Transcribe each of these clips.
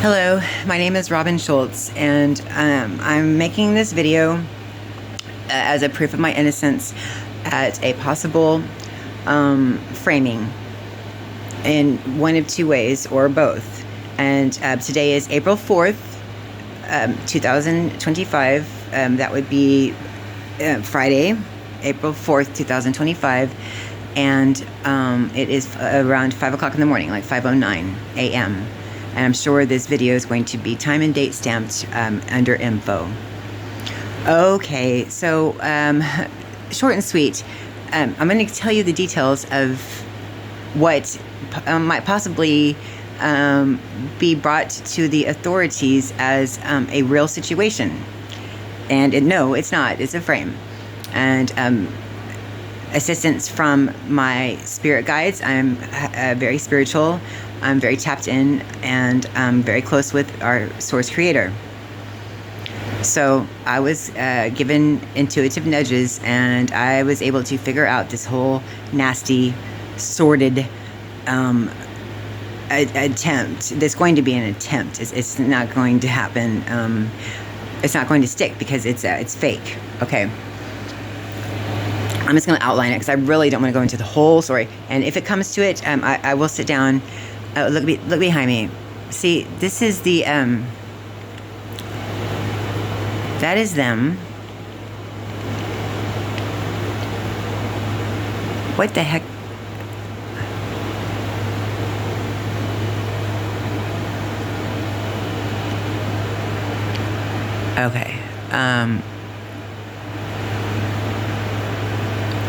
Hello, my name is Robin Schultz, and I'm making this video as a proof of my innocence at a possible framing in one of two ways or both. And today is April 4th, 2025. That would be Friday, April 4th, 2025. And it is around 5 o'clock in the morning, like 5:09 a.m. And I'm sure this video is going to be time and date stamped under info. Okay, so short and sweet. I'm going to tell you the details of what might possibly be brought to the authorities as a real situation. And no, it's not. It's a frame. And assistance from my spirit guides. I'm very spiritual. I'm very tapped in, and I'm very close with our source creator. So I was given intuitive nudges, and I was able to figure out this whole nasty, sordid attempt. There's going to be an attempt. It's not going to happen. It's not going to stick because it's fake. Okay. I'm just going to outline it because I really don't want to go into the whole story. And if it comes to it, I will sit down. Look behind me. See, this is the that is them. What the heck? Okay.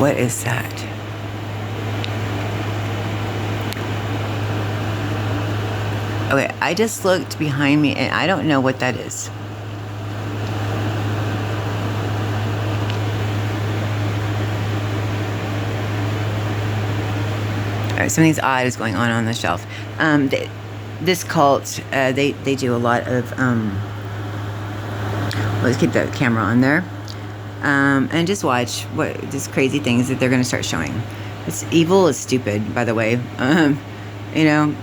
What is that? Okay, I just looked behind me and I don't know what that is. All right, something's odd is going on the shelf. This cult, they do a lot of, let's keep the camera on there. And just watch what these crazy things that they're going to start showing. It's evil is stupid, by the way. You know,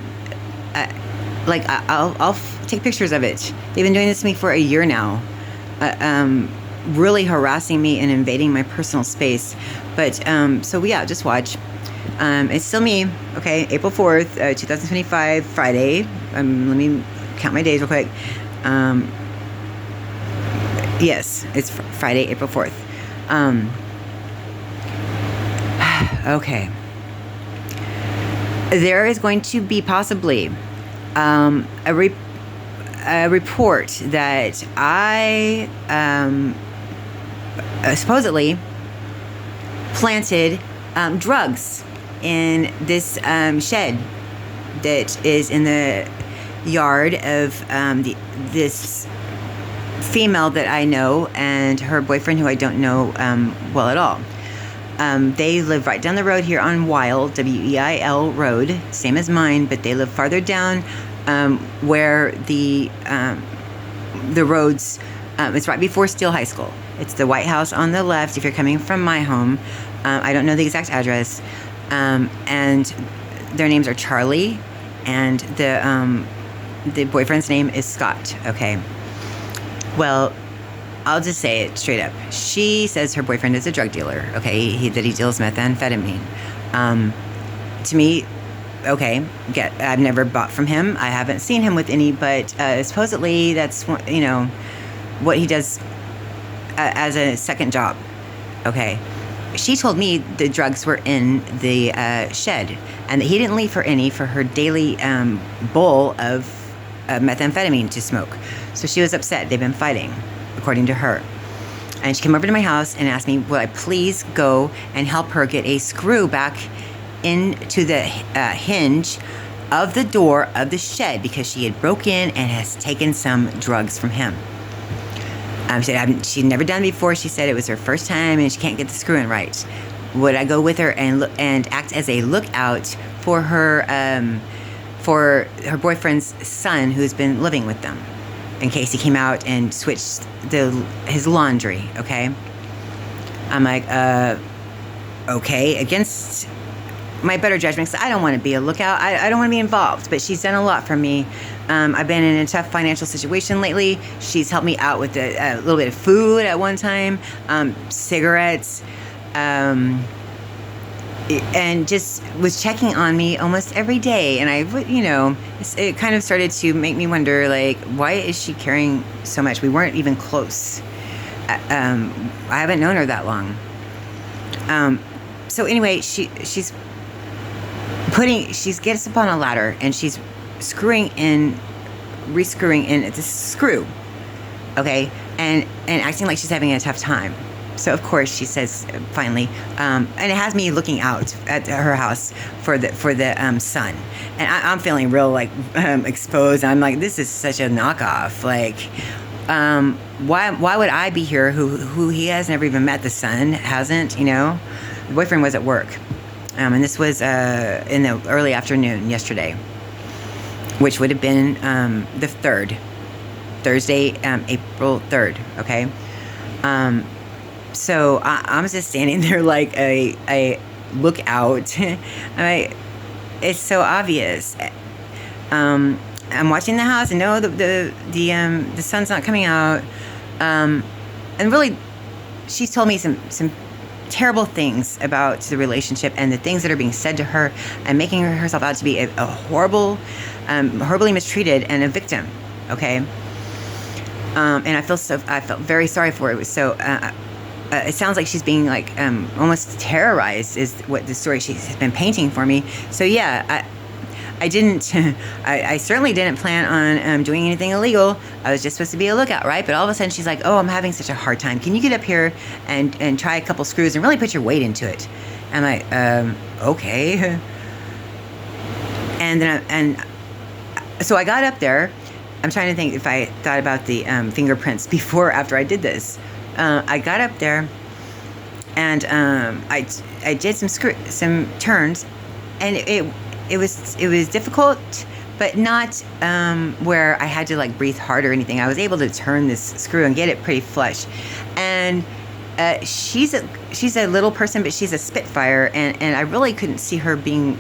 I'll take pictures of it. They've been doing this to me for a year now, really harassing me and invading my personal space. But so yeah, just watch. It's still me. Okay, April 4th, 2025, Friday. Let me count my days real quick. Yes, it's Friday, April 4th. Okay. There is going to be possibly a report that I supposedly planted drugs in this shed that is in the yard of this female that I know and her boyfriend who I don't know well at all. They live right down the road here on Wild, W-E-I-L road, same as mine, but they live farther down where the roads, it's right before Steele High School. It's the White House on the left if you're coming from my home. I don't know the exact address. And their names are Charlie, and the boyfriend's name is Scott, okay? Well, I'll just say it straight up. She says her boyfriend is a drug dealer, okay? That he deals methamphetamine. To me, okay, I've never bought from him. I haven't seen him with any, but supposedly that's, you know, what he does as a second job, okay? She told me the drugs were in the shed and that he didn't leave her any for her daily bowl of methamphetamine to smoke. So she was upset. They've been fighting, according to her. And she came over to my house and asked me, would I please go and help her get a screw back into the hinge of the door of the shed because she had broke in and has taken some drugs from him. She said she'd never done it before. She said it was her first time and she can't get the screw in right. Would I go with her and act as a lookout for her boyfriend's son who's been living with them in case he came out and switched his laundry, okay? I'm like, okay, against my better judgment, because I don't want to be a lookout. I don't want to be involved, but she's done a lot for me. I've been in a tough financial situation lately. She's helped me out with a little bit of food at one time, cigarettes, and just was checking on me almost every day. And it kind of started to make me wonder, like, why is she caring so much? We weren't even close. I haven't known her that long. So anyway, she gets up on a ladder and she's rescrewing in this screw, okay, and acting like she's having a tough time. So of course she says finally, and it has me looking out at her house for the sun, and I'm feeling real like exposed. I'm like, this is such a knockoff. Like, why would I be here? Who he has never even met. The son hasn't. The boyfriend was at work, and this was in the early afternoon yesterday, which would have been the 3rd, Thursday, April 3rd. Okay. So I'm just standing there like a lookout. It's so obvious. I'm watching the house and no, the sun's not coming out. And really, she's told me some terrible things about the relationship and the things that are being said to her, and making herself out to be a horrible, horribly mistreated and a victim. Okay. And I felt very sorry for her. It was so. It sounds like she's being like almost terrorized, is what the story she's been painting for me. So yeah, I didn't. I certainly didn't plan on doing anything illegal. I was just supposed to be a lookout, right? But all of a sudden, she's like, "Oh, I'm having such a hard time. Can you get up here and try a couple screws and really put your weight into it?" I'm like, "Okay." And so I got up there. I'm trying to think if I thought about the fingerprints before or after I did this. I got up there, and I did some turns, and it was difficult, but not where I had to like breathe hard or anything. I was able to turn this screw and get it pretty flush. And she's a little person, but she's a spitfire, and I really couldn't see her being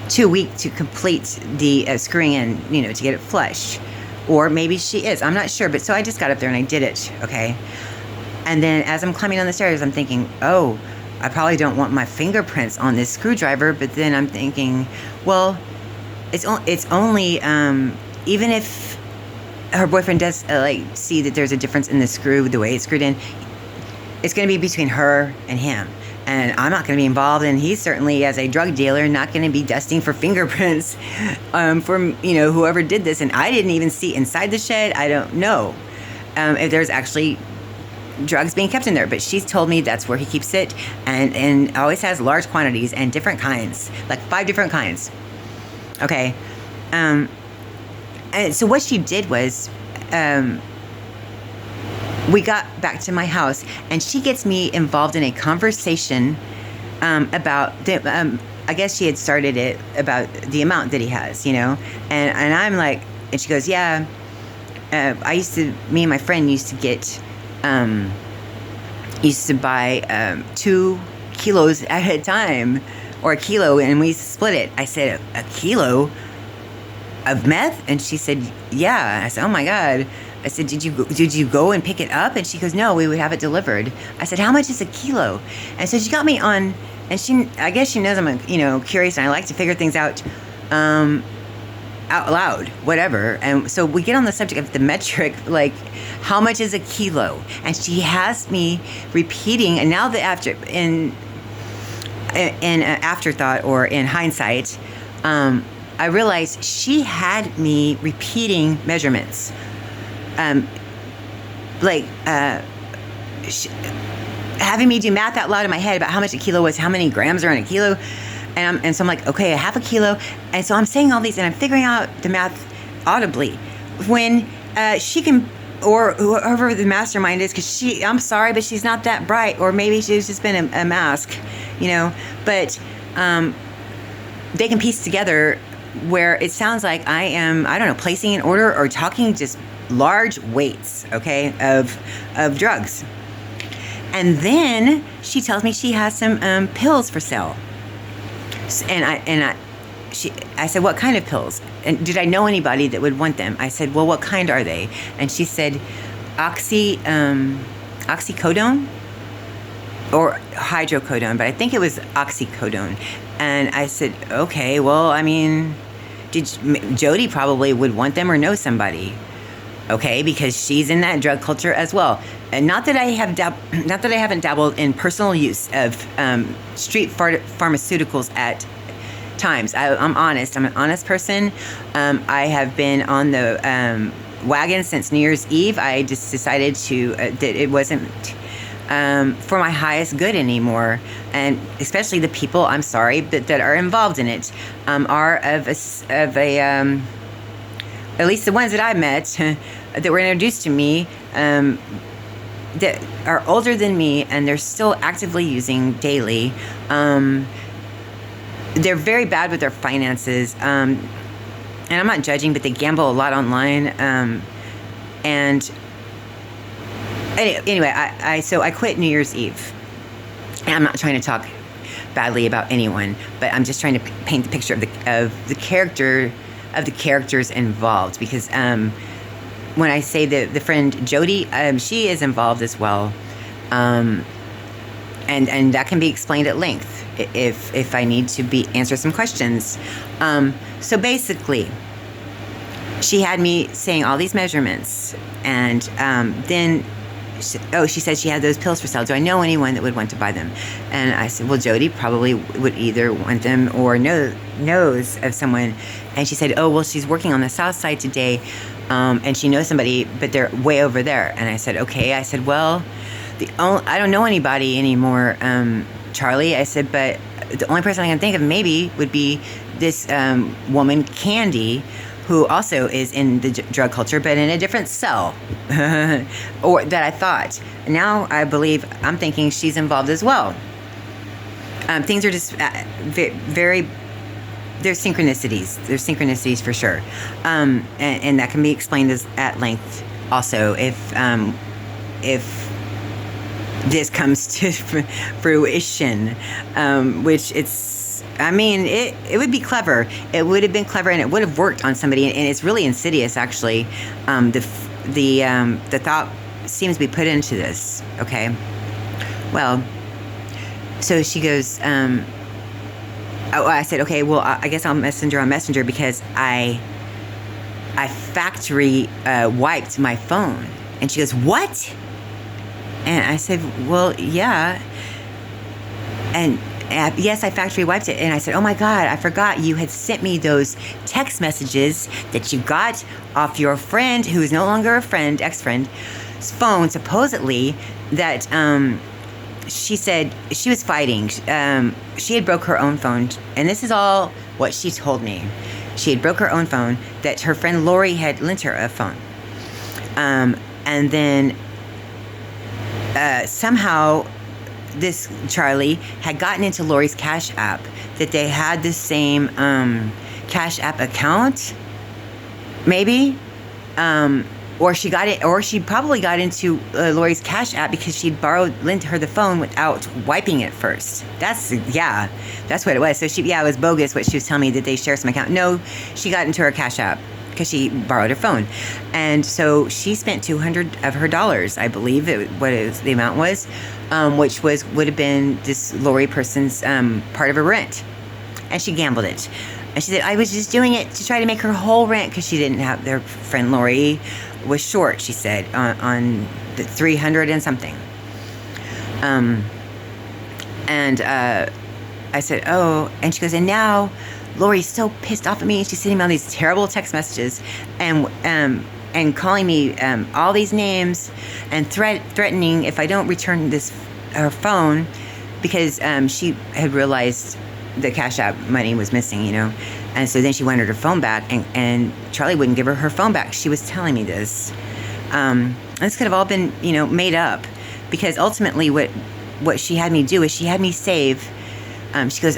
too weak to complete the screwing in, to get it flush. Or maybe she is. I'm not sure. But so I just got up there and I did it. Okay. And then as I'm climbing on the stairs, I'm thinking, oh, I probably don't want my fingerprints on this screwdriver. But then I'm thinking, well, it's only, even if her boyfriend does see that there's a difference in the screw, the way it's screwed in, it's going to be between her and him. And I'm not going to be involved, and he's certainly, as a drug dealer, not going to be dusting for fingerprints from whoever did this. And I didn't even see inside the shed. I don't know if there's actually drugs being kept in there. But she's told me that's where he keeps it, and always has large quantities and different kinds, like 5 different kinds. Okay, and so what she did was. We got back to my house, and she gets me involved in a conversation about the. I guess she had started it about the amount that he has, and I'm like, and she goes, yeah. Me and my friend used to buy 2 kilos at a time, or a kilo, and we split it. I said, a kilo of meth, and she said, yeah. I said, oh my God. I said, did you go and pick it up? And she goes, no, we would have it delivered. I said, how much is a kilo? And so she got me on, and I guess she knows I'm curious, and I like to figure things out out loud, whatever. And so we get on the subject of the metric, like how much is a kilo? And she has me repeating, and now that in afterthought or in hindsight, I realized she had me repeating measurements. Having me do math out loud in my head about how much a kilo was, how many grams are in a kilo. And so I'm like, okay, a half a kilo. And so I'm saying all these, and I'm figuring out the math audibly. When she can, or whoever the mastermind is, because I'm sorry, but she's not that bright. Or maybe she's just been a mask, But they can piece together where it sounds like I am, I don't know, placing an order or talking just large weights, okay, of drugs. And then she tells me she has some pills for sale. I said, what kind of pills? And did I know anybody that would want them? I said, well, what kind are they? And she said, oxycodone or hydrocodone, but I think it was oxycodone. And I said, okay, well, I mean, Jody probably would want them or know somebody. Okay, because she's in that drug culture as well. And not that I haven't dabbled in personal use of street pharmaceuticals at times. I'm honest. I'm an honest person. I have been on the wagon since New Year's Eve. I just decided that it wasn't for my highest good anymore, and especially the people, I'm sorry, that are involved in it are of a at least the ones that I met that were introduced to me, that are older than me, and they're still actively using daily. They're very bad with their finances, and I'm not judging, but they gamble a lot online. And anyway, so I quit New Year's Eve. And I'm not trying to talk badly about anyone, but I'm just trying to paint the picture of the characters involved, because when I say the friend Jody, she is involved as well, and that can be explained at length if I need to answer some questions. So basically, she had me saying all these measurements, and then she said she had those pills for sale. Do I know anyone that would want to buy them? And I said, well, Jody probably would either want them or knows of someone. And she said, oh, well, she's working on the south side today, and she knows somebody, but they're way over there. And I said, okay. I said, well, I don't know anybody anymore, Charlie. I said, but the only person I can think of maybe would be this woman, Candy, who also is in the drug culture, but in a different cell, or that I thought. Now I'm thinking she's involved as well. Things are just very, there's synchronicities. There's synchronicities for sure. And that can be explained at length also if this comes to fruition, which it would be clever. It would have been clever, and it would have worked on somebody. And it's really insidious, actually. The thought seems to be put into this. Okay. Well, so she goes. I said, okay. Well, I guess I'll messenger on Messenger, because I factory wiped my phone. And she goes, what? And I said, well, yeah. And yes, I factory wiped it. And I said, oh my God, I forgot you had sent me those text messages that you got off your friend, who is no longer a friend, ex-friend's phone, supposedly, that she said she was fighting. She had broke her own phone. And this is all what she told me. She had broke her own phone, that her friend Lori had lent her a phone. And then somehow this Charlie had gotten into Lori's Cash App, that they had the same Cash App account, maybe, or she probably got into Lori's Cash App because she'd lent her the phone without wiping it first. That's what it was. So it was bogus what she was telling me, that they share some account. No, she got into her Cash App because she borrowed her phone. And so she spent $200 of her dollars, I believe the amount was, which would have been this Lori person's part of her rent. And she gambled it. And she said, I was just doing it to try to make her whole rent, because she didn't have, their friend Lori was short, she said, on the 300 and something. And I said, oh, and she goes, and now Lori's so pissed off at me. She's sending me all these terrible text messages and calling me all these names and threatening if I don't return her phone, because she had realized the Cash App money was missing, And so then she wanted her phone back, and Charlie wouldn't give her phone back. She was telling me this. This could have all been, made up, because ultimately what she had me do is she had me save. She goes,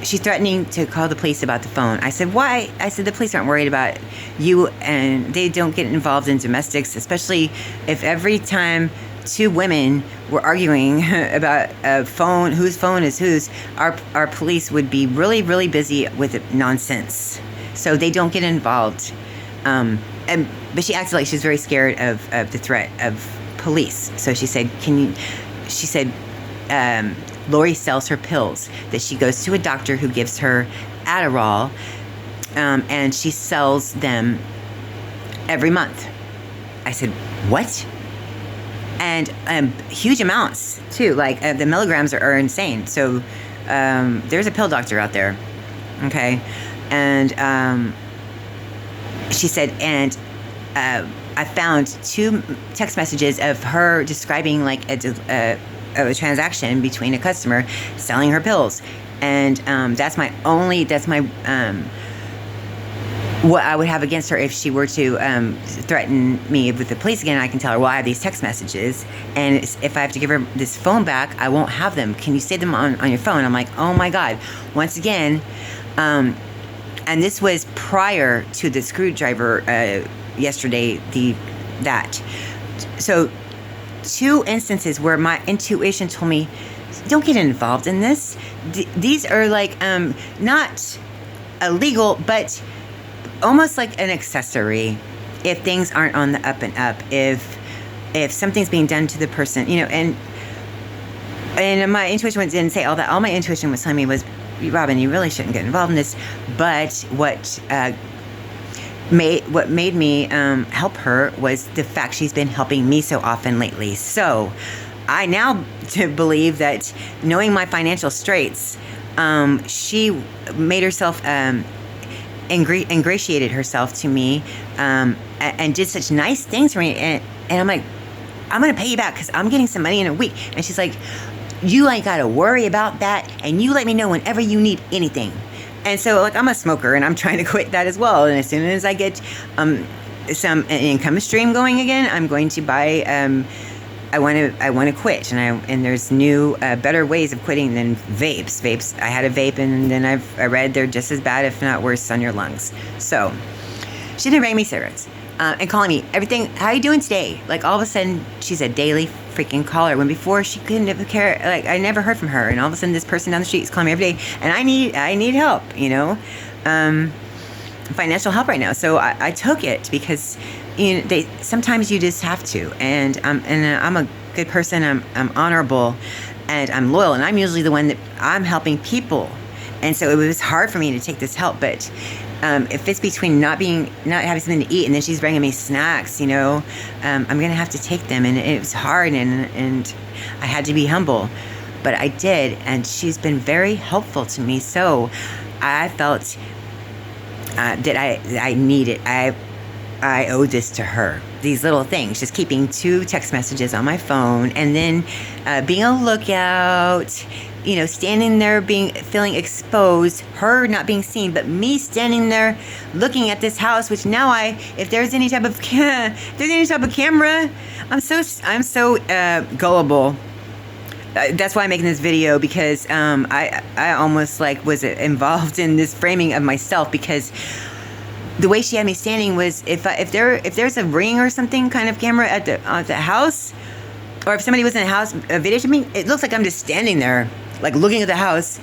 she's threatening to call the police about the phone. I said, why? I said, the police aren't worried about you, and they don't get involved in domestics, especially if every time two women were arguing about a phone, whose phone is whose, our police would be really, really busy with nonsense. So they don't get involved. But she acted like she was very scared of the threat of police. So she said, Lori sells her pills, that she goes to a doctor who gives her Adderall, and she sells them every month. I said, what? And huge amounts too, like the milligrams are insane. So there's a pill doctor out there, okay? And she said, and I found 2 text messages of her describing like a transaction between a customer selling her pills, and that's my what I would have against her if she were to threaten me with the police again. I can tell her, well, I have these text messages, and if I have to give her this phone back, I won't have them. Can you save them on your phone? I'm like, oh my God. Once again, and this was prior to the screwdriver yesterday, so 2 instances where my intuition told me, don't get involved in this. These are like not illegal, but almost like an accessory if things aren't on the up and up, if something's being done to the person, and my intuition didn't say all that. All my intuition was telling me was, Robin, you really shouldn't get involved in this. But what made me help her was the fact she's been helping me so often lately. So I now believe that, knowing my financial straits, she made herself ingratiated herself to me, and did such nice things for me, and I'm like, I'm gonna pay you back because I'm getting some money in a week. And she's like, you ain't gotta worry about that, and you let me know whenever you need anything. And so, like, I'm a smoker and I'm trying to quit that as well, and as soon as I get some income stream going again, I'm going to buy I want to quit, and there's new better ways of quitting than vapes. I had a vape, and then I read they're just as bad, if not worse, on your lungs. So she didn't bring me cigarettes, and calling me everything. How you doing today? Like, all of a sudden she's a daily freaking caller, when before she couldn't ever care. Like, I never heard from her, and all of a sudden this person down the street is calling me every day, and I need help, financial help right now. So I took it because sometimes you just have to, and I'm a good person. I'm honorable, and I'm loyal, and I'm usually the one that I'm helping people, and so it was hard for me to take this help. But if it's between not having something to eat, and then she's bringing me snacks, I'm gonna have to take them, and it was hard, and I had to be humble, but I did, and she's been very helpful to me. So I felt that I need it. I owe this to her. These little things, just keeping 2 text messages on my phone, and then being a lookout, standing there feeling exposed, her not being seen, but me standing there looking at this house, which now if there's any type of camera, I'm so gullible. That's why I'm making this video, because I almost was involved in this framing of myself, because the way she had me standing was, if there's a Ring or something kind of camera at the house, or if somebody was in the house videotaping me, it looks like I'm just standing there, like, looking at the house,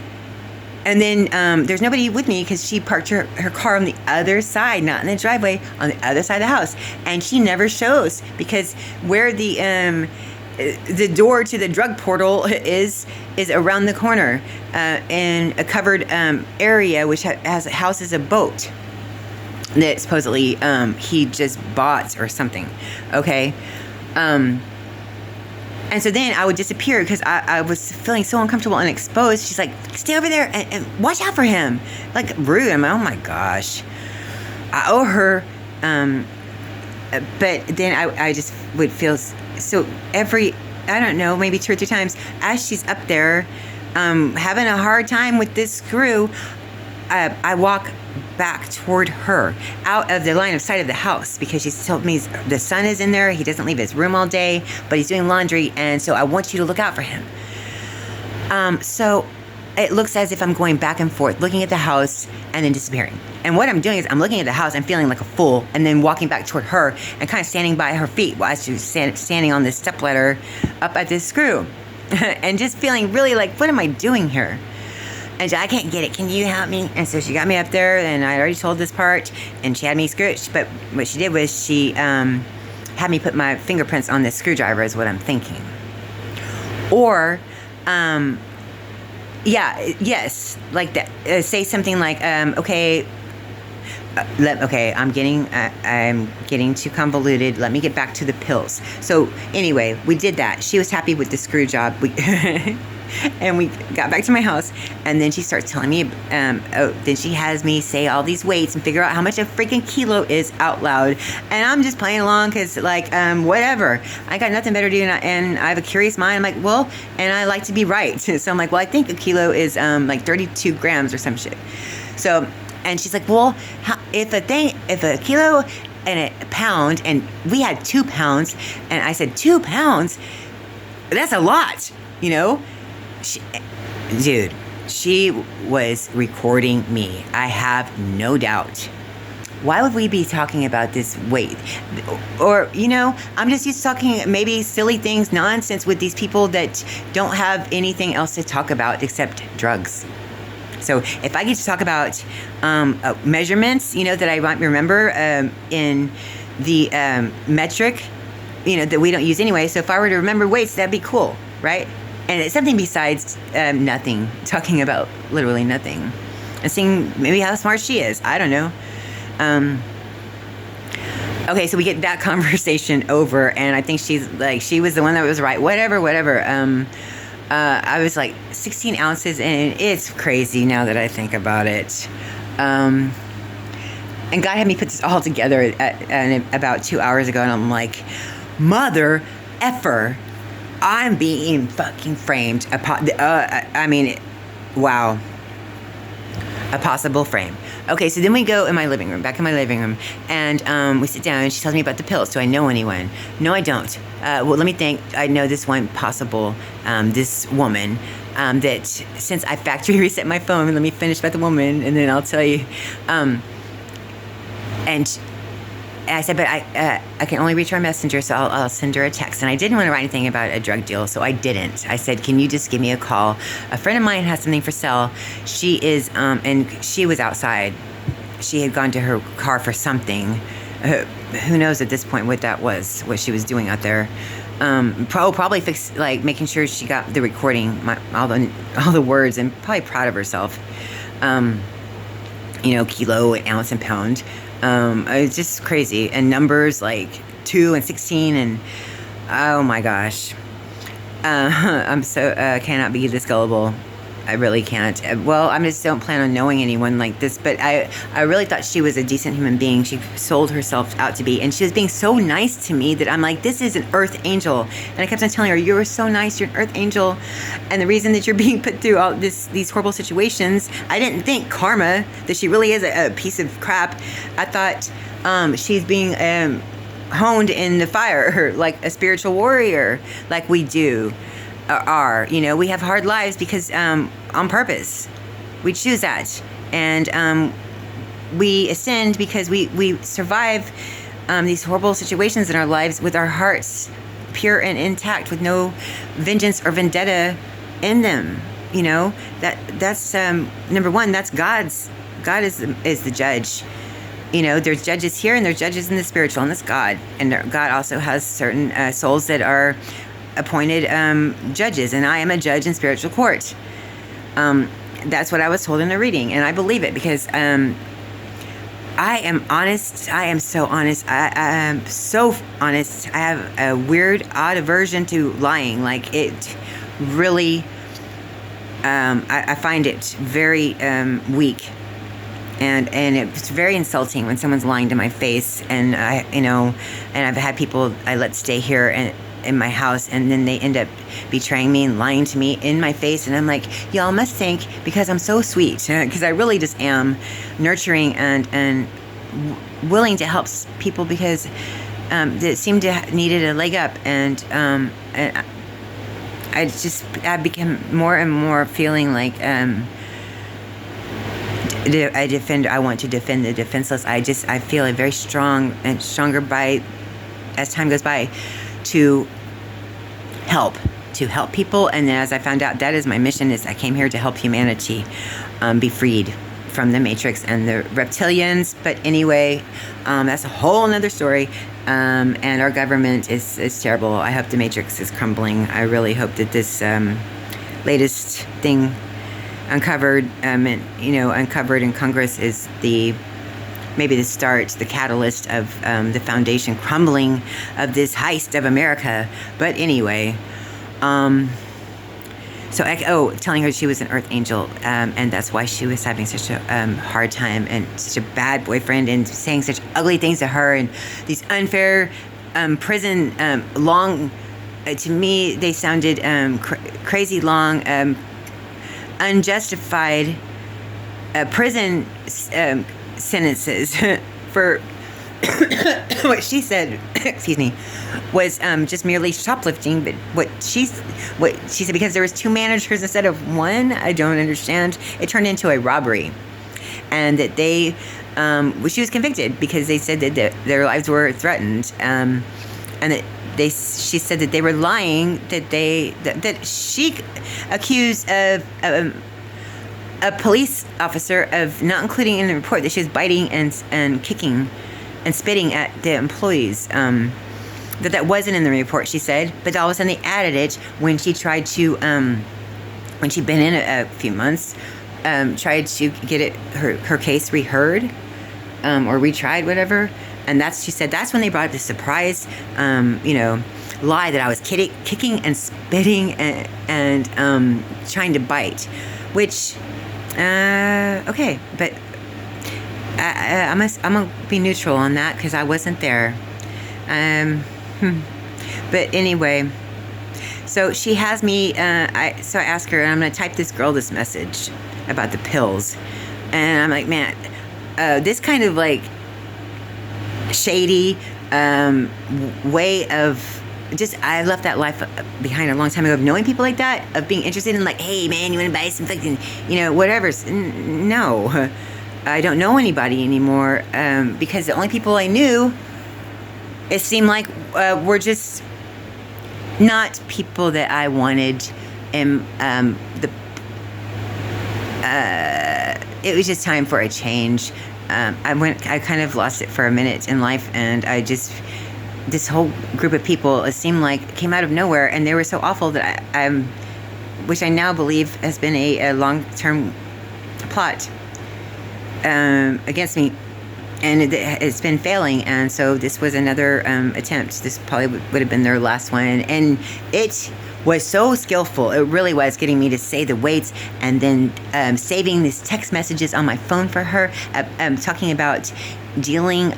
and then there's nobody with me because she parked her car on the other side, not in the driveway, on the other side of the house, and she never shows, because where the door to the drug portal is around the corner, in a covered area which houses a boat that supposedly he just bought or something. Okay. And so then I would disappear because I was feeling so uncomfortable and exposed. She's like, stay over there and watch out for him. Like, rude. I'm like, oh my gosh. I owe her. But then I just would feel so I don't know, maybe 2 or 3 times as she's up there having a hard time with this screw, I walk back toward her, out of the line of sight of the house, because she's told me the son is in there. He doesn't leave his room all day, but he's doing laundry, and so I want you to look out for him. So it looks as if I'm going back and forth, looking at the house and then disappearing, And what I'm doing is I'm looking at the house and feeling like a fool, and then walking back toward her and kind of standing by her feet while she's standing on this stepladder up at this screw. And just feeling really like, what am I doing here? And I can't get it. Can you help me? And so she got me up there, and I already told this part, and she had me screwed. But what she did was she had me put my fingerprints on this screwdriver is what I'm thinking. Or, yes, like that. Say something like, okay, I'm getting too convoluted. Let me get back to the pills. So anyway, we did that. She was happy with the screw job. And we got back to my house, and then she starts telling me, then she has me say all these weights and figure out how much a freaking kilo is out loud. And I'm just playing along because, like, whatever. I got nothing better to do, and I have a curious mind. I'm like, well, and I like to be right. So I'm like, well, I think a kilo is like 32 grams or some shit. So, and she's like, well, if a kilo and a pound, and we had 2 pounds, and I said, 2 pounds? That's a lot, you know? She was recording me. I have no doubt. Why would we be talking about this weight? Or, you know, I'm just used to talking maybe silly things, nonsense with these people that don't have anything else to talk about except drugs. So if I get to talk about measurements, you know, that I might remember in the metric, you know, that we don't use anyway. So if I were to remember weights, that'd be cool, right? And it's something besides nothing, talking about literally nothing. And seeing maybe how smart she is. I don't know. Okay, so we get that conversation over, and I think she's like, she was the one that was right. Whatever. I was like 16 ounces, and it's crazy now that I think about it. And God had me put this all together about 2 hours ago, and I'm like, mother effer. I'm being fucking framed. Wow. A possible frame. Okay, so then we go back in my living room, and we sit down, and she tells me about the pills. Do I know anyone? No, I don't. Well, let me think. I know this one possible, this woman, that since I factory reset my phone, let me finish about the woman, and then I'll tell you. And I said, but I can only reach her messenger, so I'll send her a text. And I didn't want to write anything about a drug deal, so I didn't. I said, can you just give me a call? A friend of mine has something for sale. She is, and she was outside. She had gone to her car for something. Who knows at this point what that was, what she was doing out there. Probably making sure she got the recording, all the words, and probably proud of herself. You know, kilo, and ounce, and pound. It's just crazy. And numbers like 2 and 16, and oh my gosh. I'm so, cannot be this gullible. I really can't. Well, I just don't plan on knowing anyone like this, but I really thought she was a decent human being. She sold herself out to be, and she was being so nice to me that I'm like, this is an earth angel. And I kept on telling her, you're so nice, you're an earth angel. And the reason that you're being put through all these horrible situations, I didn't think karma, that she really is a piece of crap. I thought she's being honed in the fire, like a spiritual warrior, like we do. You know, we have hard lives because on purpose we choose that, and we ascend because we survive these horrible situations in our lives with our hearts pure and intact, with no vengeance or vendetta in them. You know, that's number one. That's God is the judge. You know, there's judges here and there's judges in the spiritual, and that's God. And God also has certain souls that are appointed judges, and I am a judge in spiritual court. That's what I was told in the reading, and I believe it because I am honest. I am so honest. I am so honest. I have a weird, odd aversion to lying. Like, it really, I find it very weak. And it's very insulting when someone's lying to my face, and I've had people I let stay here and in my house, and then they end up betraying me and lying to me in my face, and I'm like, y'all must think because I'm so sweet, because I really just am nurturing and willing to help people, because that seemed to needed a leg up, and I became more and more feeling like I want to defend the defenseless. I feel very strong and stronger as time goes by to help people. And as I found out, that is my mission. Is I came here to help humanity be freed from the Matrix and the reptilians. But anyway, that's a whole nother story. And our government is terrible. I hope the Matrix is crumbling. I really hope that this latest thing uncovered in Congress is maybe the start, the catalyst of the foundation crumbling of this heist of America. But anyway, telling her she was an Earth angel, and that's why she was having such a hard time and such a bad boyfriend, and saying such ugly things to her, and these unfair prison long. To me, they sounded crazy long, unjustified prison sentences for what she said, excuse me, was just merely shoplifting. But what she said, because there was 2 managers instead of 1, I don't understand. It turned into a robbery, and that she was convicted because they said that their lives were threatened, and that she said that they were lying, that she accused of a police officer of not including in the report that she was biting and kicking and spitting at the employees. That wasn't in the report, she said, but all of a sudden they added it when she tried to, when she'd been in a few months, tried to get her case reheard or retried, whatever. And she said that's when they brought up the surprise, lie that I was kicking and spitting and trying to bite, which, okay, but I'm gonna be neutral on that because I wasn't there. But anyway, so she has me. So I asked her, and I'm gonna type this girl this message about the pills, and I'm like, man, this kind of like shady way of I left that life behind a long time ago of knowing people like that, of being interested in like, hey man, you want to buy some fucking, whatever. No, I don't know anybody anymore, because the only people I knew, it seemed like, were just not people that I wanted. And it was just time for a change. I kind of lost it for a minute in life, and this whole group of people, it seemed like, came out of nowhere, and they were so awful that which I now believe has been a long-term plot against me, and it's been failing. And so this was another attempt. This probably would have been their last one, and it was so skillful. It really was, getting me to say the weights, and then saving these text messages on my phone for her, talking about dealing,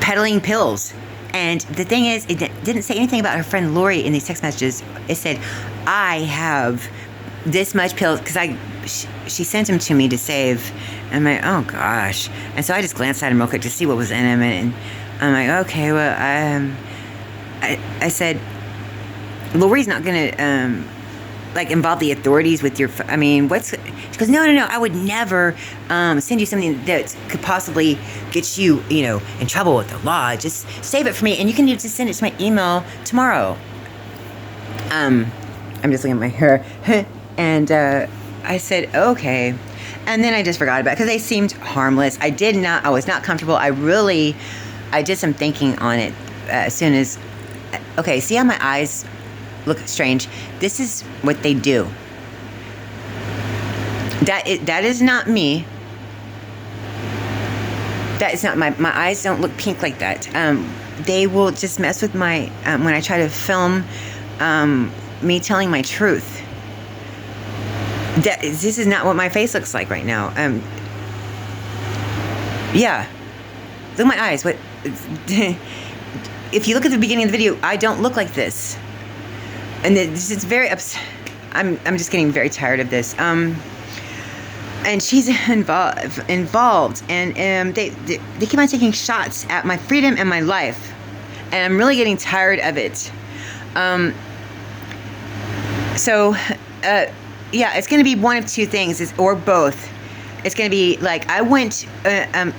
peddling pills. And the thing is, it didn't say anything about her friend Lori in these text messages. It said, I have this much pills, because she sent them to me to save. And I'm like, oh gosh. And so I just glanced at them real quick to see what was in them, and I'm like, okay, well, I said, Lori's not gonna involve the authorities with your. I mean, she goes, no, I would never send you something that could possibly get you, in trouble with the law. Just save it for me, and you can just send it to my email tomorrow. I'm just looking at my hair, and I said, okay, and then I just forgot about it because they seemed harmless. I was not comfortable. I did some thinking on it as soon as. Okay, see how my eyes look strange? This is what they do. That is not me. That is not my eyes don't look pink like that. They will just mess with my when I try to film me telling my truth. This is not what my face looks like right now. Yeah, look at my eyes. What? If you look at the beginning of the video, I don't look like this. And this is very I'm just getting very tired of this. And she's involved, and they keep on taking shots at my freedom and my life, and I'm really getting tired of it. So yeah, it's going to be one of two things, or both. It's going to be like I went.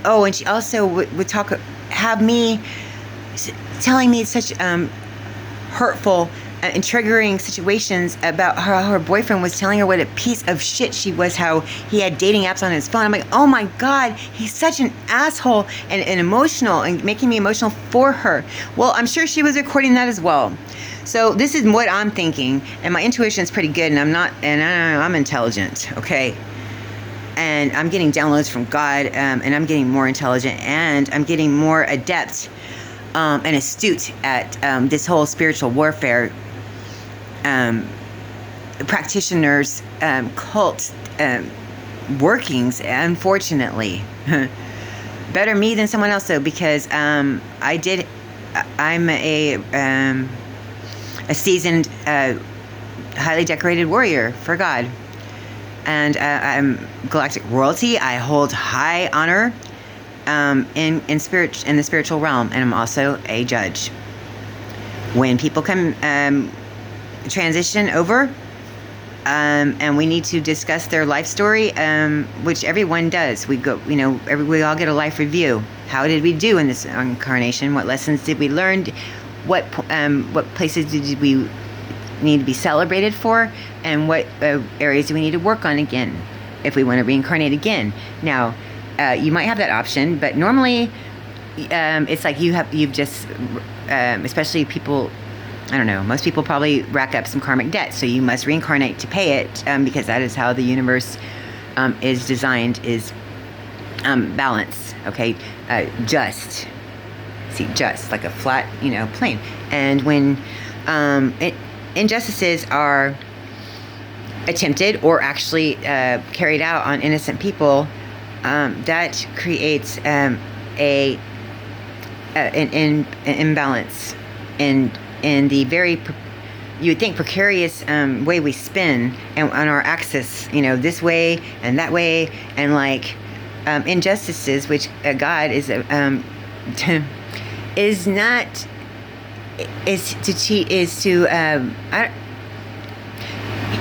Oh, and she also would talk, have me telling me such hurtful and triggering situations about how her boyfriend was telling her what a piece of shit she was, how he had dating apps on his phone. I'm like, oh my God, he's such an asshole and emotional and making me emotional for her. Well, I'm sure she was recording that as well. So this is what I'm thinking, and my intuition is pretty good, and I'm intelligent, okay? And I'm getting downloads from God, and I'm getting more intelligent, and I'm getting more adept and astute at this whole spiritual warfare practitioners cult workings, unfortunately. Better me than someone else, though, because I'm a seasoned highly decorated warrior for God, and I'm galactic royalty. I hold high honor in the spiritual realm, and I'm also a judge. When people come transition over, and we need to discuss their life story, which everyone does. We all get a life review. How did we do in this incarnation? What lessons did we learn? What places did we need to be celebrated for? And what areas do we need to work on again if we want to reincarnate again? Now, you might have that option, but normally it's like you've just, especially people, I don't know, most people probably rack up some karmic debt, so you must reincarnate to pay it, because that is how the universe is designed, is balance, okay? Just like a flat, plane. And when injustices are attempted or actually carried out on innocent people, that creates an imbalance in the very, you would think, precarious way we spin and on our axis, this way and that way, and like injustices, which God is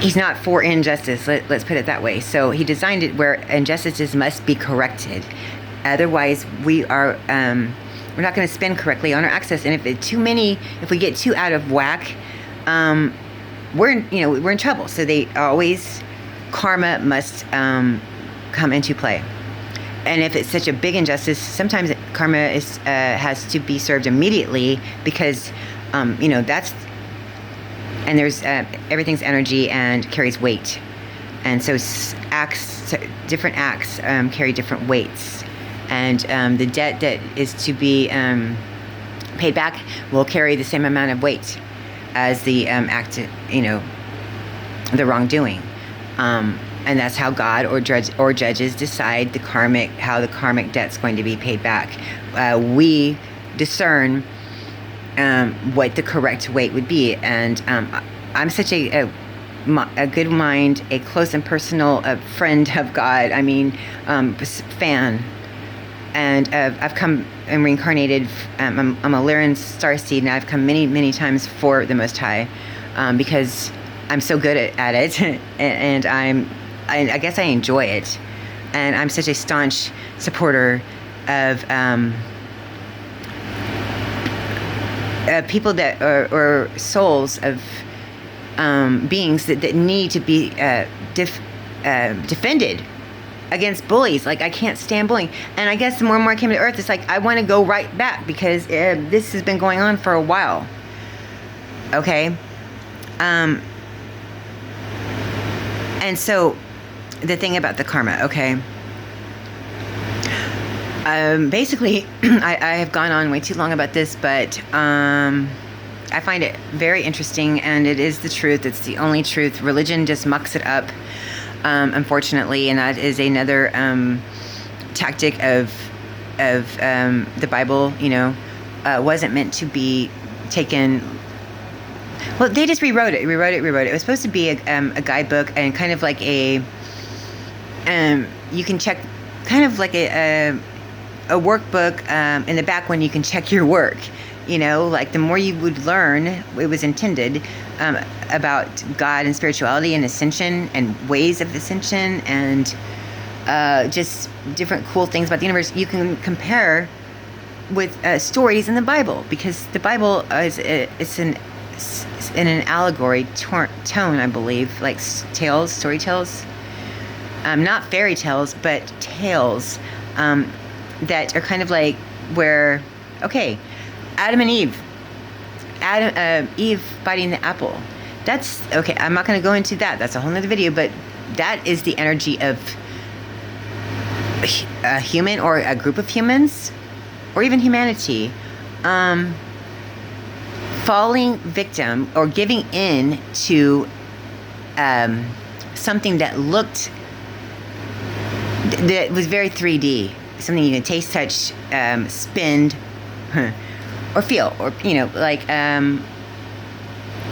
he's not for injustice. Let's put it that way. So he designed it where injustices must be corrected. Otherwise, we're not going to spin correctly on our axis. And if we get too out of whack, we're in trouble. So karma must come into play. And if it's such a big injustice, sometimes karma has to be served immediately, because there's everything's energy and carries weight, and so different acts carry different weights, and the debt that is to be paid back will carry the same amount of weight as the act, the wrongdoing. And that's how God or judges decide how the karmic debt's going to be paid back. We discern what the correct weight would be. And I'm such a good mind, a close and personal friend of God. I mean, fan. And I've come and reincarnated. I'm a Lyran starseed, and I've come many, many times for the Most High, because I'm so good at it, and I guess I enjoy it, and I'm such a staunch supporter of people that or souls of beings that need to be defended against bullies. Like, I can't stand bullying, and I guess the more and more I came to Earth, it's like I want to go right back, because this has been going on for a while. Okay, and so. The thing about the karma, okay. Basically, I have gone on way too long about this, but I find it very interesting, and it is the truth. It's the only truth. Religion just mucks it up, unfortunately, and that is another tactic of the Bible. Wasn't meant to be taken. Well, they just rewrote it. It was supposed to be a guidebook, and kind of like a. You can check, kind of like a workbook in the back when you can check your work. Like the more you would learn, it was intended about God and spirituality and ascension and ways of ascension and just different cool things about the universe. You can compare with stories in the Bible, because the Bible it's in an allegory tone, I believe, like story tales, not fairy tales, but tales that are kind of like where, okay, Adam and Eve, Eve biting the apple. That's okay. I'm not going to go into that. That's a whole nother video, but that is the energy of a human or a group of humans, or even humanity, falling victim or giving in to something that looked, that was very 3D, something you can taste, touch, spin, or feel, or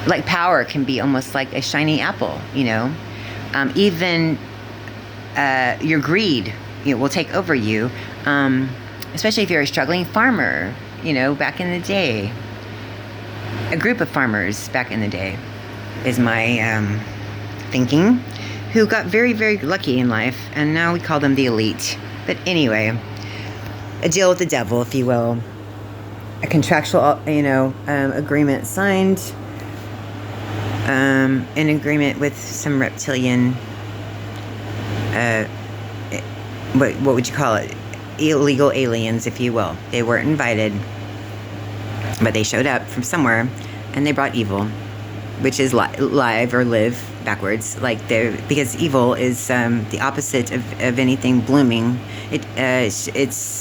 like power can be almost like a shiny apple, even your greed, will take over you, especially if you're a struggling farmer, back in the day. A group of farmers back in the day is my thinking, who got very, very lucky in life, and now we call them the elite. But anyway, a deal with the devil, if you will. A contractual, agreement signed, in agreement with some reptilian, what would you call it? Illegal aliens, if you will. They weren't invited, but they showed up from somewhere, and they brought evil, which is live or live backwards. Because evil is the opposite of anything blooming. It's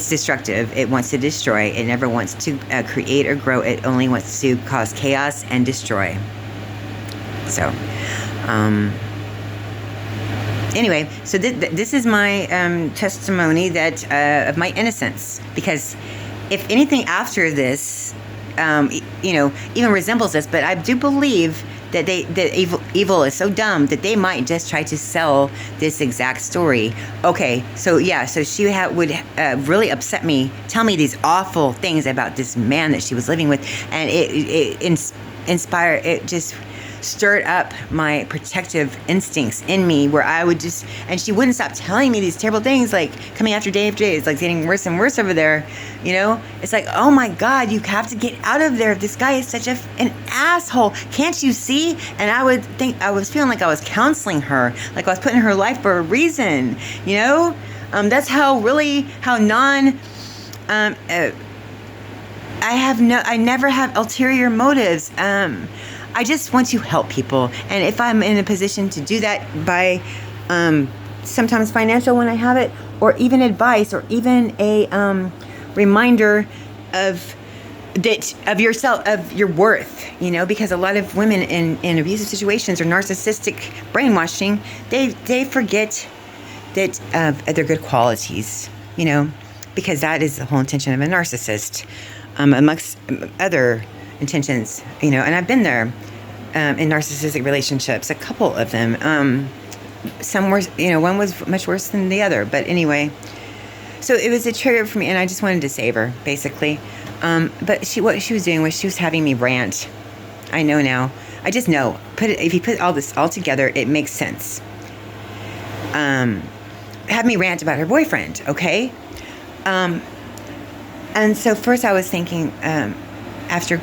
destructive. It wants to destroy. It never wants to create or grow. It only wants to cause chaos and destroy. So, anyway, so this is my testimony that of my innocence. Because if anything after this, even resembles this, but I do believe that evil is so dumb that they might just try to sell this exact story. Okay, so she would really upset me, tell me these awful things about this man that she was living with, and it inspired, it just stirred up my protective instincts in me, where I would just, and she wouldn't stop telling me these terrible things, like coming after day after day. It's like getting worse and worse over there, it's like, oh my God, you have to get out of there. This guy is such an asshole. Can't you see? And I was feeling like I was counseling her, like I was putting her life for a reason, that's how I never have ulterior motives. I just want to help people, and if I'm in a position to do that by sometimes financial when I have it, or even advice, or even a reminder of yourself, of your worth, because a lot of women in abusive situations or narcissistic brainwashing, they forget that their good qualities, because that is the whole intention of a narcissist, amongst other intentions, and I've been there in narcissistic relationships, a couple of them. Some were, one was much worse than the other, but anyway, so it was a trigger for me, and I just wanted to save her, basically. But what she was doing was she was having me rant. I know now. I just know. If you put all this all together, it makes sense. Have me rant about her boyfriend, okay? And so first I was thinking, after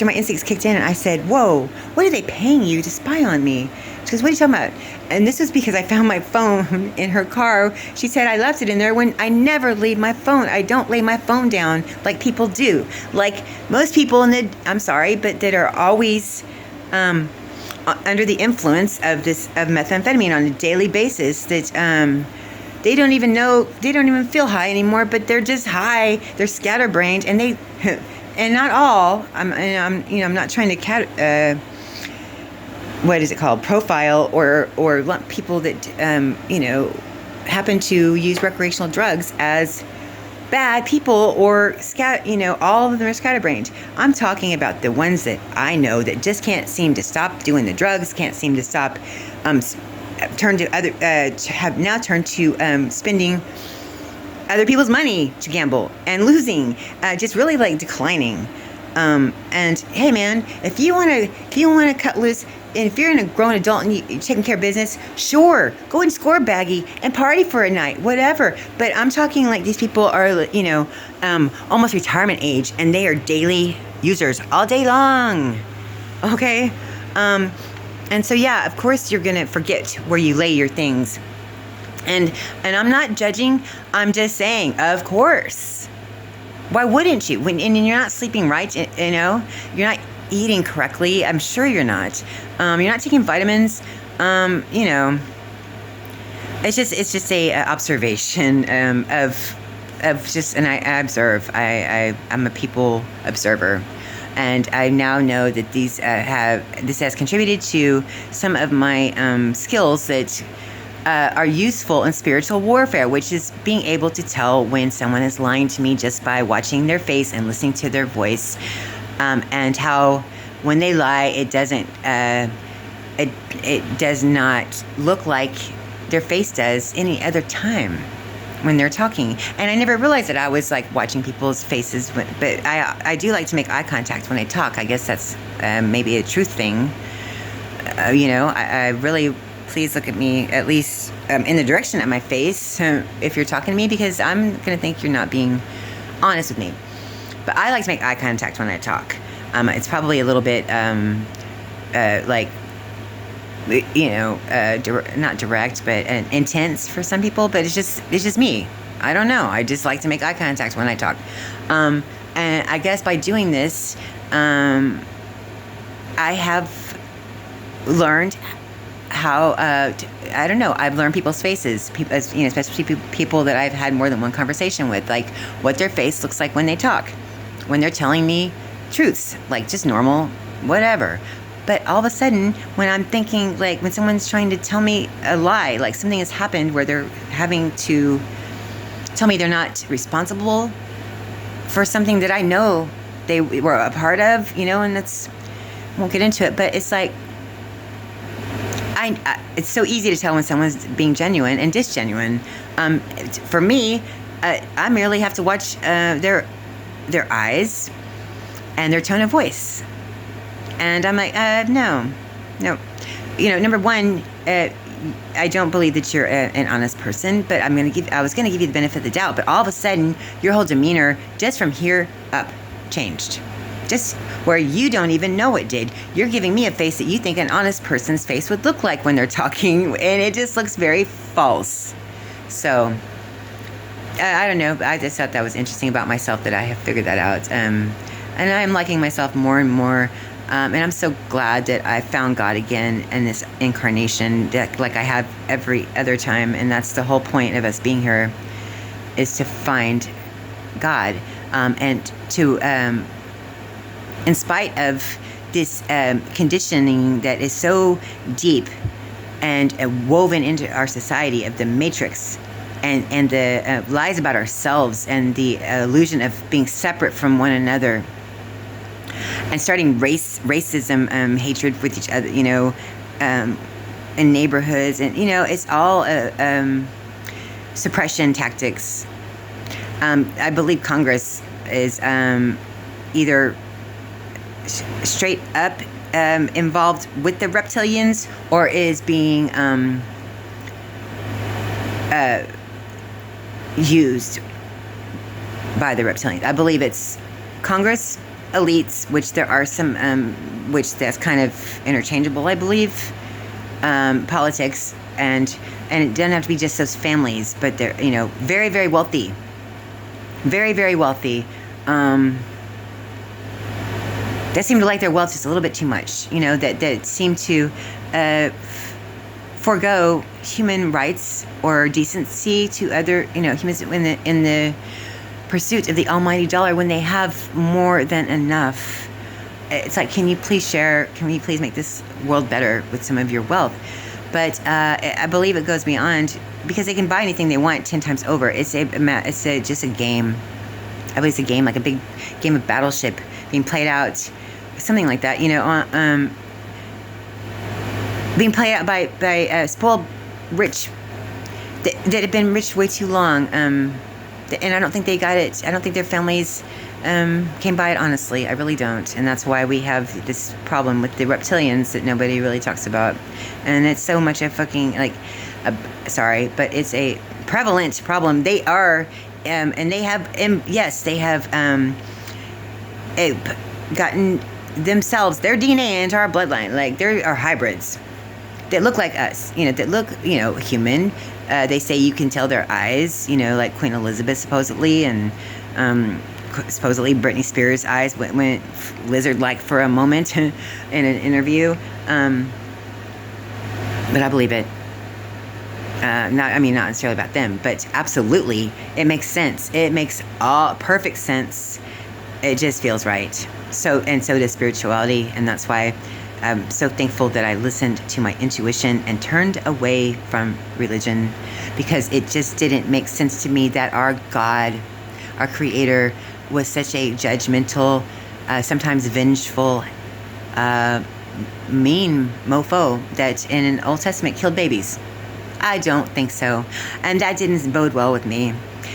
my instincts kicked in, and I said, whoa, what are they paying you to spy on me? She goes, what are you talking about? And this was because I found my phone in her car. She said I left it in there, when I never leave my phone. I don't lay my phone down like people do. Like most people I'm sorry, but that are always under the influence of methamphetamine on a daily basis, that they don't even feel high anymore, but they're just high. They're scatterbrained, and and not all. I'm not trying to what is it called? Profile or lump people that happen to use recreational drugs as bad people, or all of them are scatterbrained. I'm talking about the ones that I know that just can't seem to stop doing the drugs, can't seem to stop, have now turned to spending other people's money to gamble and losing, just really declining. And hey man, if you want to cut loose, if you're a grown adult and you're taking care of business, sure, go and score a baggie and party for a night, whatever. But I'm talking like these people are, almost retirement age, and they are daily users all day long. Okay? And so, yeah, of course you're going to forget where you lay your things. And I'm not judging. I'm just saying, of course. Why wouldn't you? And you're not sleeping right, you're not eating correctly. I'm sure you're not. You're not taking vitamins. It's just a observation of just, and I observe. I'm a people observer, and I now know that this has contributed to some of my skills that are useful in spiritual warfare, which is being able to tell when someone is lying to me just by watching their face and listening to their voice, and how when they lie, it doesn't it does not look like their face does any other time when they're talking. And I never realized that I was like watching people's faces, but I do like to make eye contact when I talk. I guess that's maybe a truth thing. I really, please look at me at least in the direction of my face if you're talking to me, because I'm going to think you're not being honest with me. But I like to make eye contact when I talk. It's probably a little bit not direct, but intense for some people. But it's just me. I don't know. I just like to make eye contact when I talk. And I guess by doing this, I have learned how I don't know. I've learned people's faces, especially people that I've had more than one conversation with, like what their face looks like when they talk, when they're telling me truths, like just normal, whatever. But all of a sudden, when I'm thinking, like when someone's trying to tell me a lie, like something has happened where they're having to tell me they're not responsible for something that I know they were a part of, and I won't get into it, but it's like, it's so easy to tell when someone's being genuine and disgenuine. For me, I merely have to watch their eyes and their tone of voice. And I'm like, no. Number one, I don't believe that you're an honest person, but I was going to give you the benefit of the doubt, but all of a sudden, your whole demeanor, just from here up, changed. Just where you don't even know it did. You're giving me a face that you think an honest person's face would look like when they're talking, and it just looks very false. So, I don't know. I just thought that was interesting about myself, that I have figured that out. And I'm liking myself more and more. And I'm so glad that I found God again in this incarnation, like I have every other time. And that's the whole point of us being here, is to find God. And to, in spite of this conditioning that is so deep and woven into our society of the matrix, and the lies about ourselves, and the illusion of being separate from one another, and starting racism, hatred with each other, in neighborhoods, and it's all suppression tactics. I believe Congress is either straight up involved with the reptilians, or is being used by the reptilians. I believe it's Congress, elites, which there are some, which that's kind of interchangeable, I believe, politics, and it doesn't have to be just those families, but they're, very, very wealthy, very, very wealthy, that seem to like their wealth just a little bit too much, that seem to forego human rights or decency to other, humans in the pursuit of the almighty dollar, when they have more than enough. It's like, can you please share? Can we please make this world better with some of your wealth? But I believe it goes beyond, because they can buy anything they want 10 times over. It's just a game. I believe it's a game, like a big game of Battleship being played out, something like that. Being played out by spoiled rich that have been rich way too long. And I don't think they got it. I don't think their families came by it honestly. I really don't. And that's why we have this problem with the reptilians that nobody really talks about. And it's so much a fucking, like, sorry, but it's a prevalent problem. They are, and they have, yes, they have gotten themselves, their DNA into our bloodline. Like, they are hybrids that look like us, that look, human. They say you can tell their eyes, like Queen Elizabeth supposedly, and supposedly Britney Spears' eyes went lizard-like for a moment in an interview. But I believe it. Not necessarily about them, but absolutely, it makes sense. It makes all perfect sense. It just feels right. So does spirituality, and that's why I'm so thankful that I listened to my intuition and turned away from religion, because it just didn't make sense to me that our God, our Creator, was such a judgmental, sometimes vengeful, mean mofo that in an Old Testament killed babies. I don't think so. And that didn't bode well with me.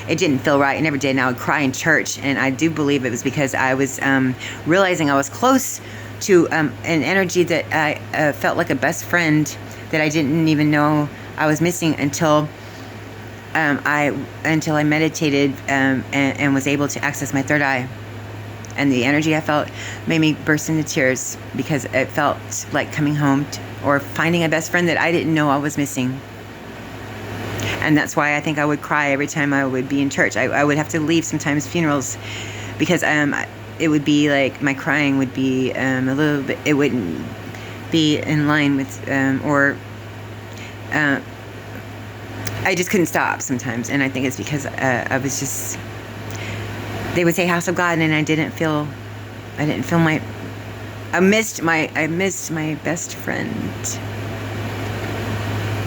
It didn't feel right. I never did. And I would cry in church. And I do believe it was because I was realizing I was close to an energy that I felt like a best friend that I didn't even know I was missing until I meditated and was able to access my third eye. And the energy I felt made me burst into tears, because it felt like coming home or finding a best friend that I didn't know I was missing. And that's why I think I would cry every time I would be in church. I would have to leave sometimes funerals, because it would be like my crying would be a little bit, it wouldn't be in line with, I just couldn't stop sometimes. And I think it's because I was just, they would say house of God, and I didn't feel I missed my best friend.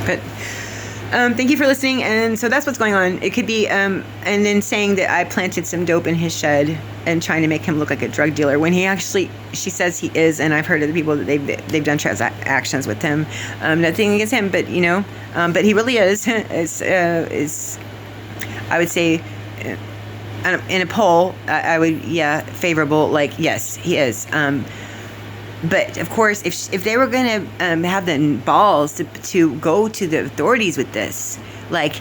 But thank you for listening. And so that's what's going on. It could be, and then saying that I planted some dope in his shed and trying to make him look like a drug dealer, when he actually, she says he is, and I've heard of the people that they've done transactions with him. Nothing against him, but but he really is I would say, in a poll, I would, favorable, like, yes, he is. But of course, if they were going to have the balls to go to the authorities with this, like,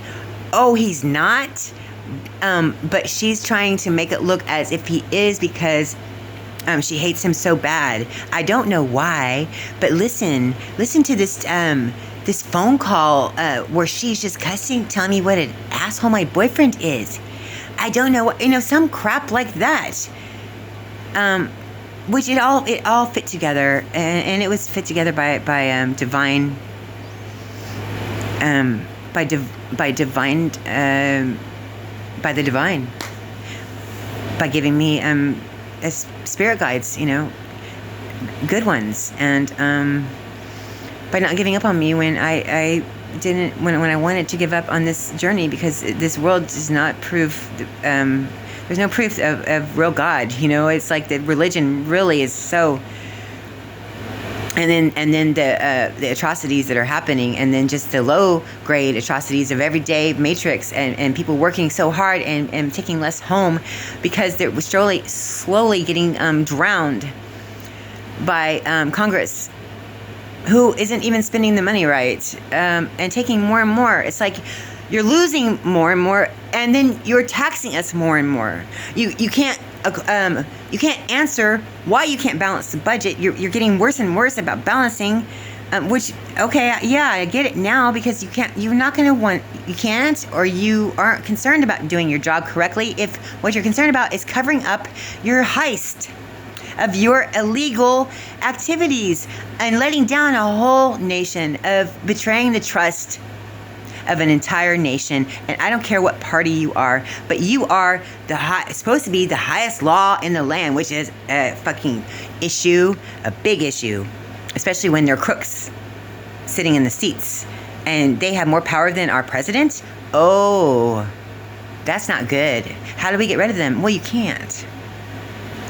oh, he's not, but she's trying to make it look as if he is, because she hates him so bad. I don't know why, but listen to this this phone call where she's just cussing, telling me what an asshole my boyfriend is. I don't know what, some crap like that. Which it all fit together, and it was fit together by divine, by the divine, by giving me as spirit guides, good ones, and by not giving up on me when I didn't, when I wanted to give up on this journey, because this world does not prove. There's no proof of real God, It's like the religion really is so. And then the atrocities that are happening, and then just the low grade atrocities of everyday matrix, and people working so hard and taking less home, because they're slowly getting drowned by Congress, who isn't even spending the money right, and taking more and more. It's like, you're losing more and more, and then you're taxing us more and more. You can't answer why you can't balance the budget. You're getting worse and worse about balancing, which, okay, yeah, I get it now, because you can't, or you aren't concerned about doing your job correctly if what you're concerned about is covering up your heist of your illegal activities and letting down a whole nation, of betraying the trust of an entire nation. And I don't care what party you are, but you are supposed to be the highest law in the land, which is a fucking issue, a big issue, especially when they're crooks sitting in the seats and they have more power than our president. Oh, that's not good. How do we get rid of them? Well, you can't.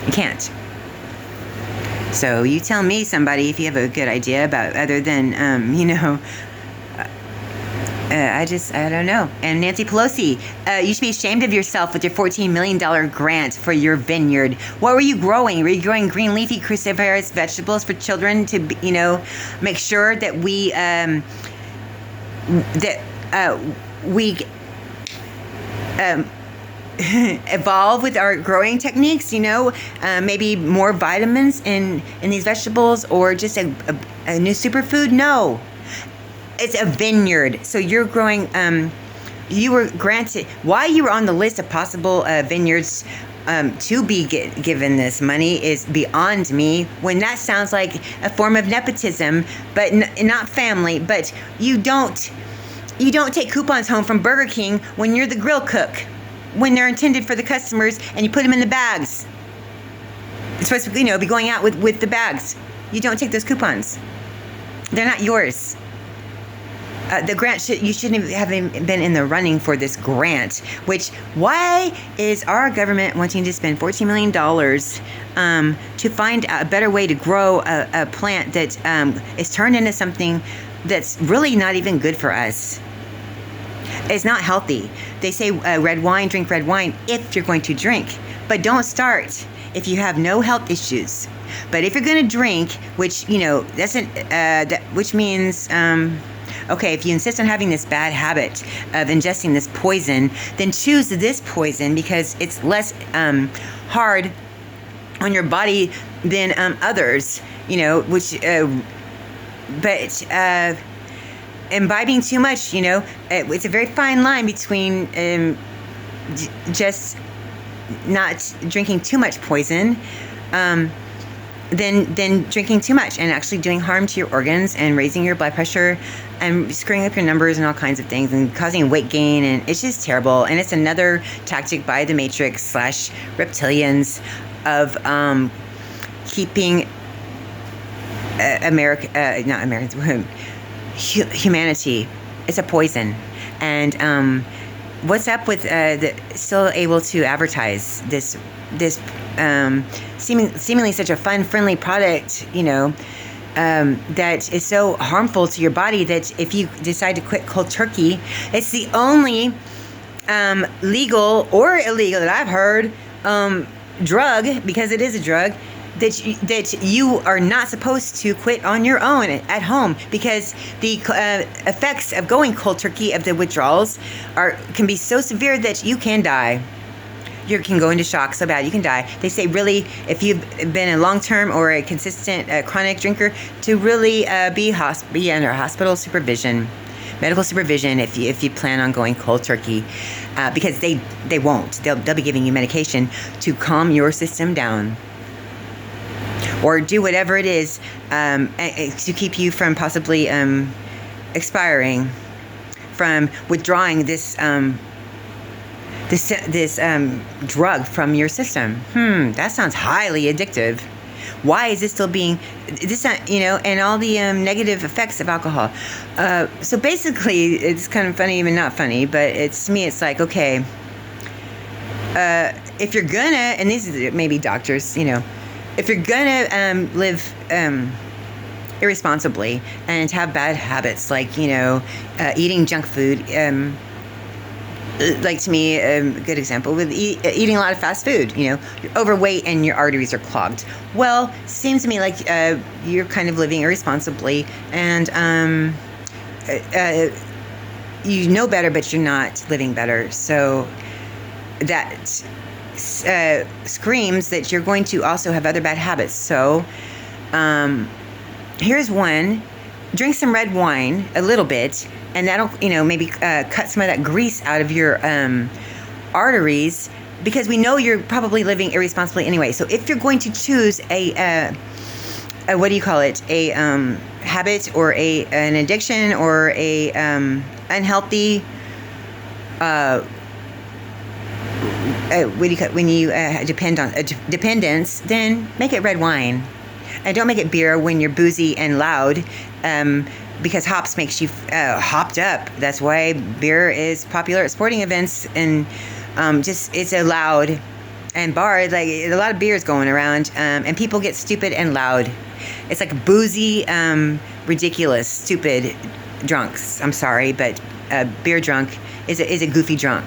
You can't. So you tell me, somebody, if you have a good idea about, other than, I don't know. And Nancy Pelosi, you should be ashamed of yourself with your $14 million grant for your vineyard. What were you growing? Were you growing green leafy cruciferous vegetables for children to, make sure that we evolve with our growing techniques, maybe more vitamins in these vegetables, or just a new superfood? No. It's a vineyard. So you're growing, you were granted, why you were on the list of possible vineyards to be given this money is beyond me, when that sounds like a form of nepotism, but not family. But you don't take coupons home from Burger King when you're the grill cook, when they're intended for the customers, and you put them in the bags. It's supposed to, be going out with the bags. You don't take those coupons. They're not yours. The grant you shouldn't have been in the running for this grant. Why is our government wanting to spend $14 million to find a better way to grow a plant that is turned into something that's really not even good for us? It's not healthy. They say drink red wine if you're going to drink, but don't start if you have no health issues. But if you're going to drink, which which means. Okay, if you insist on having this bad habit of ingesting this poison, then choose this poison because it's less hard on your body than others, but imbibing too much, it's a very fine line between just not drinking too much poison, than drinking too much and actually doing harm to your organs and raising your blood pressure and screwing up your numbers and all kinds of things and causing weight gain. And it's just terrible. And it's another tactic by the Matrix / reptilians of keeping humanity. It's a poison. And what's up with still able to advertise this seemingly such a fun, friendly product, that is so harmful to your body that if you decide to quit cold turkey, it's the only legal or illegal that I've heard drug, because it is a drug, that you are not supposed to quit on your own at home, because the effects of going cold turkey, of the withdrawals, can be so severe that you can die. You can go into shock so bad you can die. They say really, if you've been a long-term or a consistent chronic drinker, to really be under hospital supervision, medical supervision, if you plan on going cold turkey, because they won't. They'll be giving you medication to calm your system down, or do whatever it is to keep you from possibly expiring, from withdrawing this drug from your system. That sounds highly addictive. Why is this still being and all the negative effects of alcohol? So basically, it's kind of funny, even not funny, but to me, it's like, okay, if you're gonna, and these are maybe doctors, if you're gonna live irresponsibly and have bad habits like eating junk food, like to me, a good example with eating a lot of fast food, you're overweight and your arteries are clogged. Well, seems to me like you're kind of living irresponsibly, and you know better, but you're not living better. So that screams that you're going to also have other bad habits. So here's one: drink some red wine, a little bit, and that'll, maybe cut some of that grease out of your arteries, because we know you're probably living irresponsibly anyway. So if you're going to choose a what do you call it? A habit, or an addiction, or a unhealthy what do you call it? When you depend on dependence, then make it red wine, and don't make it beer when you're boozy and loud. Because hops makes you hopped up. That's why beer is popular at sporting events, and it's a loud and bar. Like a lot of beers going around, and people get stupid and loud. It's like boozy, ridiculous, stupid drunks. I'm sorry, but beer drunk is a goofy drunk.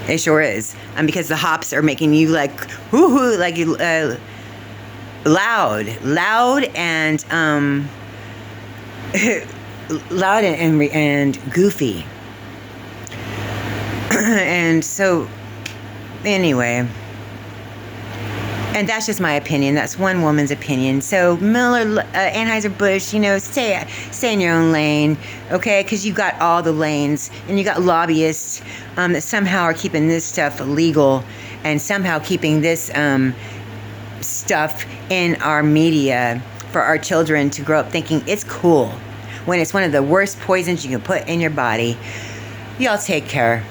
It sure is. Because the hops are making you like whoo-hoo, like loud and loud and goofy. And so anyway, and that's just my opinion. That's one woman's opinion. So Miller, Anheuser-Busch, you know, stay in your own lane, okay? Because you got all the lanes, and you got lobbyists that somehow are keeping this stuff illegal, and somehow keeping this stuff in our media for our children to grow up thinking it's cool, when it's one of the worst poisons you can put in your body. Y'all take care.